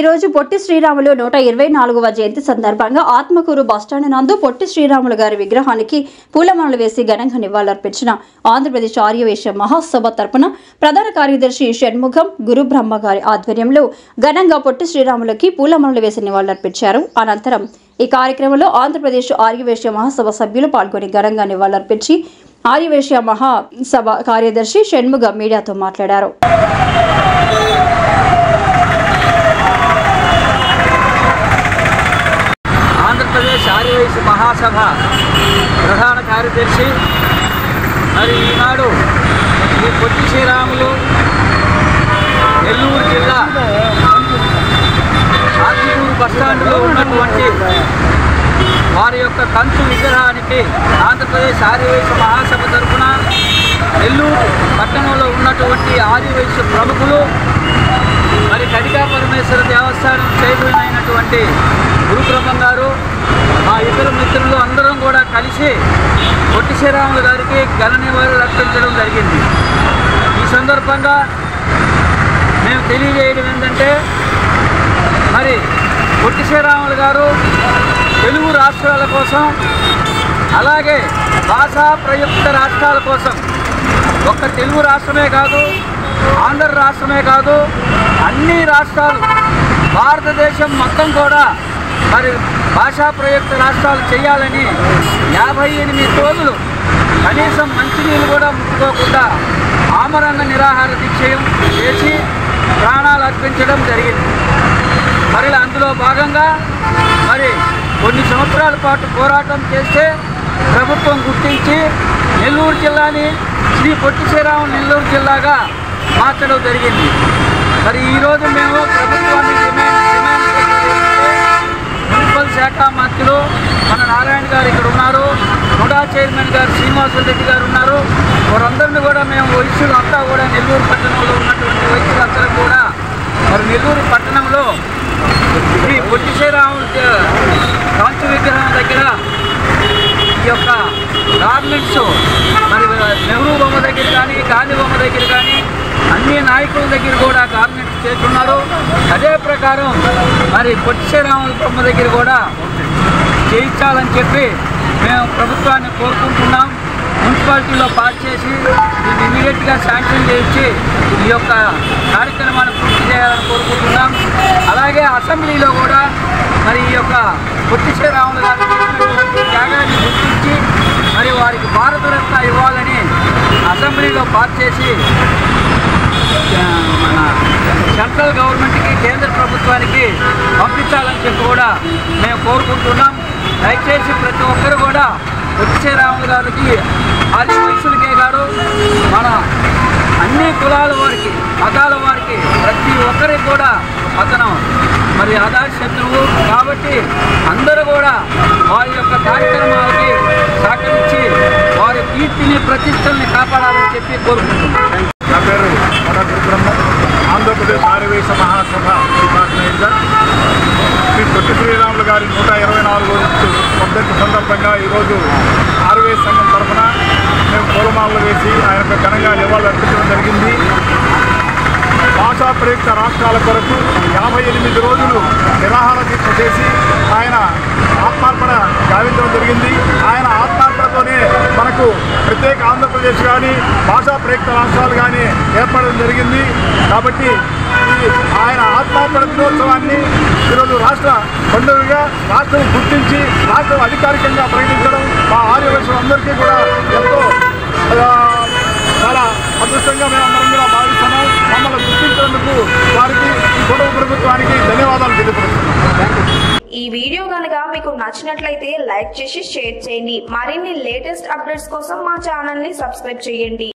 రోజు పొట్టి శ్రీరాములు 124వ జయంతి సందర్భంగా ఆత్మకూరు బస్టాండ్ నందు పొట్టి శ్రీరాములు గారి విగ్రహానికి పూలమాలలు వేసి ఘనంగా నివాళులర్పించిన ఆంధ్రప్రదేశ్ ఆర్యవైశ్య మహాసభ తరపున ప్రధాన కార్యదర్శి షణ్ముఖం గురుబ్రహ్మ గారి ఆధ్వర్యంలో ఘనంగా పొట్టి శ్రీరాములకి పూలమాలలు వేసి నివాళులర్పించారు. అనంతరం ఈ కార్యక్రమంలో ఆంధ్రప్రదేశ్ ఆర్యవైశ్య మహాసభ సభ్యులు పాల్గొని ఘనంగా నివాళులర్పించి ఆర్యవైశ్య మహాసభ కార్యదర్శి షణ్ముఖం మీడియాతో మాట్లాడారు. ఆంధ్రప్రదేశ్ ఆర్యవైశ్య మహాసభ ప్రధాన కార్యదర్శి మరి ఈనాడు ఈ పొట్టి శ్రీరాములు నెల్లూరు జిల్లా ఆత్మకూరు బస్టాండ్లో ఉన్నటువంటి వారి యొక్క కంచు విగ్రహానికి ఆంధ్రప్రదేశ్ ఆర్యవైశ్య మహాసభ తరఫున నెల్లూరు పట్టణంలో ఉన్నటువంటి ఆర్యవైశ్య ప్రముఖులు మరి కడికా పరమేశ్వర దేవస్థానం చైర్మన్ అయినటువంటి గురుబ్రహ్మం గారు మా ఇతర మిత్రులు అందరం కూడా కలిసి పొట్టి శ్రీరాములు గారికి ఘన నివాళులు అర్పించడం జరిగింది. ఈ సందర్భంగా మేము తెలియజేయడం ఏంటంటే మరి పొట్టి శ్రీరాములు గారు తెలుగు రాష్ట్రాల కోసం అలాగే భాషా ప్రయుక్త రాష్ట్రాల కోసం ఒక్క తెలుగు రాష్ట్రమే కాదు ఆంధ్ర రాష్ట్రమే కాదు అన్ని రాష్ట్రాలు భారతదేశం మొత్తం కూడా మరి భాషా ప్రయుక్త రాష్ట్రాలు చేయాలని 58 రోజులు కనీసం మంచినీళ్ళు కూడా ముట్టుకోకుండా ఆమరణ నిరాహార దీక్ష చేసి ప్రాణాలు అర్పించడం జరిగింది. మరి అందులో భాగంగా మరి కొన్ని సంవత్సరాల పాటు పోరాటం చేస్తే ప్రభుత్వం గుర్తించి నెల్లూరు జిల్లాని శ్రీ పొట్టి శ్రీరాములు నెల్లూరు జిల్లాగా మార్చడం జరిగింది. మరి ఈరోజు మేము ప్రభుత్వాన్ని మున్సిపల్ శాఖ మంత్రులు మన నారాయణ గారు ఇక్కడ ఉన్నారు, ముడా చైర్మన్ గారు శ్రీనివాసులు రెడ్డి గారు ఉన్నారు. వారందరినీ కూడా మేము వైశ్యులు అంతా కూడా నెల్లూరు పట్టణంలో ఉన్నటువంటి వైశ్యులందరూ కూడా మరి నెల్లూరు పట్టణంలో శ్రీ పొట్టి శ్రీరాములు కాంచు విగ్రహం దగ్గర ఈ యొక్క గార్మెంట్స్ మరి నెహ్రూ బొమ్మ దగ్గర కానీ గాంధీ బొమ్మ దగ్గర కానీ అన్ని నాయకుల దగ్గర కూడా గార్మెంట్స్ చేస్తున్నారు. అదే ప్రకారం మరి పొట్టి శ్రీరాములు బొమ్మ దగ్గర కూడా చేయించాలని చెప్పి మేము ప్రభుత్వాన్ని కోరుకుంటున్నాం. మున్సిపాలిటీలో పాస్ చేసి దీన్ని ఇమీడియట్గా శాంక్షన్ చేయించి ఈ యొక్క కార్యక్రమాన్ని పూర్తి చేయాలని కోరుకుంటున్నాం. అలాగే అసెంబ్లీలో కూడా మరి ఈ యొక్క పొట్టి శ్రీరాములు గారి త్యాగాన్ని గుర్తించి మరి వారికి భారతరత్న ఇవ్వాలని అసెంబ్లీలో పాస్ చేసి మన సెంట్రల్ గవర్నమెంట్కి కేంద్ర ప్రభుత్వానికి పంపించాలని చెప్పి కూడా మేము కోరుకుంటున్నాం. దయచేసి ప్రతి ఒక్కరు కూడా పొట్టి శ్రీరాములు గారికి ఆది వయసులకే గారు మన అన్ని కులాల వారికి మతాల వారికి ప్రతి ఒక్కరికి కూడా అతను మరి ఆదర్శ శత్రువు కాబట్టి అందరూ కూడా వారి యొక్క కార్యక్రమాలకి సహకరించి వారి కీర్తిని ప్రతిష్టల్ని కాపాడాలని చెప్పి కోరుకుంటున్నాం. నా పేరు గురుబ్రహ్మ, ఆంధ్రప్రదేశ్ ఆర్యవైశ్య మహాసభ డిపార్ట్మెంట్. శ్రీ పొట్టి శ్రీరాములు గారి 124వ వర్ధంతి సందర్భంగా ఈరోజు ఆర్యవైశ్య సంఘం తరఫున మేము పూలమాలలు వేసి ఆయనకు ఘనంగా నివాళులు అర్పించడం జరిగింది. భాషా ప్రయుక్త రాష్ట్రాల కొరకు 58 రోజులు నిరాహార దీక్ష చేసి ఆయన ఆత్మార్పణ గావించడం జరిగింది. ఆయన ఆత్మార్పణతోనే మనకు ప్రత్యేక ఆంధ్రప్రదేశ్ కానీ భాషా ప్రయుక్త రాష్ట్రాలు కానీ ఏర్పడడం జరిగింది. కాబట్టి ఆయన ఆత్మార్పణ దినోత్సవాన్ని ఈరోజు రాష్ట్ర పండుగగా రాష్ట్రం గుర్తించి రాష్ట్రం అధికారికంగా ప్రకటించడం మా ఆర్యవైశ్యులందరికీ కూడా ఎంతో చాలా అదృష్టంగా మేము అందరం కూడా భావిస్తున్నాం. మమ్మల్ని గుర్తించేందుకు వారికి గొడవ ప్రభుత్వానికి ధన్యవాదాలు తెలియపరుస్తున్నాం. ఈ వీడియో కనుక మీకు నచ్చినట్లయితే లైక్ చేసి షేర్ చేయండి. మరిన్ని లేటెస్ట్ అప్డేట్స్ కోసం మా ఛానల్ ని సబ్స్క్రైబ్ చేయండి.